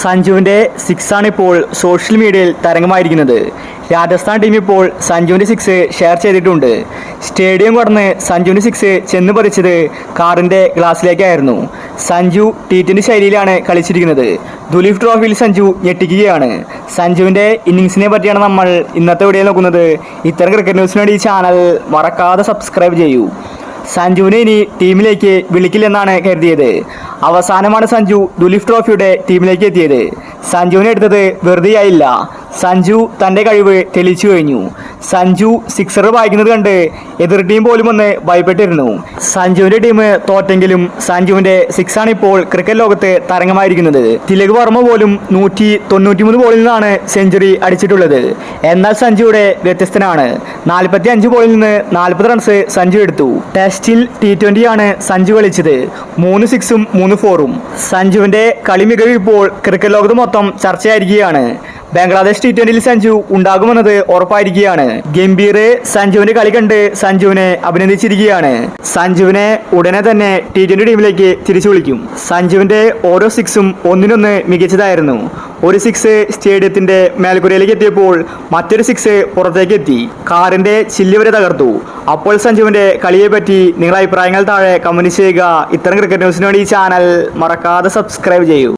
സഞ്ജുവിൻ്റെ സിക്സാണ് ഇപ്പോൾ സോഷ്യൽ മീഡിയയിൽ തരംഗമായിരിക്കുന്നത്. രാജസ്ഥാൻ ടീം ഇപ്പോൾ സഞ്ജുവിൻ്റെ സിക്സ് ഷെയർ ചെയ്തിട്ടുണ്ട്. സ്റ്റേഡിയം കടന്ന് സഞ്ജുവിൻ്റെ സിക്സ് ചെന്ന് പതിച്ചത് കാറിൻ്റെ ഗ്ലാസ്സിലേക്കായിരുന്നു. സഞ്ജു T20 ശൈലിയിലാണ് കളിച്ചിരിക്കുന്നത്. ദുലീപ് ട്രോഫിയിൽ സഞ്ജു ഞെട്ടിക്കുകയാണ്. സഞ്ജുവിൻ്റെ ഇന്നിങ്സിനെ പറ്റിയാണ് നമ്മൾ ഇന്നത്തെ വീഡിയോയിൽ നോക്കുന്നത്. ഇത്തരം ക്രിക്കറ്റ് ന്യൂസിന് വേണ്ടി ഈ ചാനൽ മറക്കാതെ സബ്സ്ക്രൈബ് ചെയ്യൂ. സഞ്ജുവിനെ ഇനി ടീമിലേക്ക് വിളിക്കില്ലെന്നാണ് കരുതിയത്. അവസാനമാണ് സഞ്ജു ദുലീപ് ട്രോഫിയുടെ ടീമിലേക്ക് എത്തിയത്. സഞ്ജുവിനെ എടുത്തത് വെറുതെയായില്ല. സഞ്ജു തൻ്റെ കഴിവ് തെളിയിച്ചു കഴിഞ്ഞു. സഞ്ജു സിക്സർ വായിക്കുന്നത് കണ്ട് എതിർ ടീം പോലും ഒന്ന് ഭയപ്പെട്ടിരുന്നു. സഞ്ജുവിൻ്റെ ടീം തോറ്റെങ്കിലും സഞ്ജുവിൻ്റെ സിക്സാണ് ഇപ്പോൾ ക്രിക്കറ്റ് ലോകത്ത് തരംഗമായിരിക്കുന്നത്. തിലക് വർമ്മ പോലും 193 ബോളിൽ നിന്നാണ് സെഞ്ചുറി അടിച്ചിട്ടുള്ളത്. എന്നാൽ സഞ്ജുവിടെ വ്യത്യസ്തനാണ്. 45 ബോളിൽ നിന്ന് 40 റൺസ് സഞ്ജു എടുത്തു. ടെസ്റ്റിൽ T20 ആണ് സഞ്ജു കളിച്ചത്. 3 സിക്സും 3 ഫോറും. സഞ്ജുവിൻ്റെ കളി മികവ് ഇപ്പോൾ ക്രിക്കറ്റ് ലോകത്ത് മൊത്തം ചർച്ചയായിരിക്കുകയാണ്. ബംഗ്ലാദേശ് T20 സഞ്ജു ഉണ്ടാകുമെന്നത് ഉറപ്പായിരിക്കുകയാണ്. ഗംഭീർ സഞ്ജുവിന്റെ കളി കണ്ട് സഞ്ജുവിനെ അഭിനന്ദിച്ചിരിക്കുകയാണ്. സഞ്ജുവിനെ ഉടനെ തന്നെ T20 ടീമിലേക്ക് തിരിച്ചു വിളിക്കും. സഞ്ജുവിന്റെ ഓരോ സിക്സും ഒന്നിനൊന്ന് മികച്ചതായിരുന്നു. ഒരു സിക്സ് സ്റ്റേഡിയത്തിന്റെ മേൽക്കൂരയിലേക്ക് എത്തിയപ്പോൾ മറ്റൊരു സിക്സ് പുറത്തേക്ക് എത്തി. കാറിന്റെ ചില്ല് വരെ തകർത്തു. അപ്പോൾ സഞ്ജുവിന്റെ കളിയെ പറ്റി നിങ്ങളുടെ അഭിപ്രായങ്ങൾ താഴെ കമന്റ് ചെയ്യുക. ഇത്തരം ക്രിക്കറ്റ് ന്യൂസിന് വേണ്ടി ഈ ചാനൽ മറക്കാതെ സബ്സ്ക്രൈബ് ചെയ്യൂ.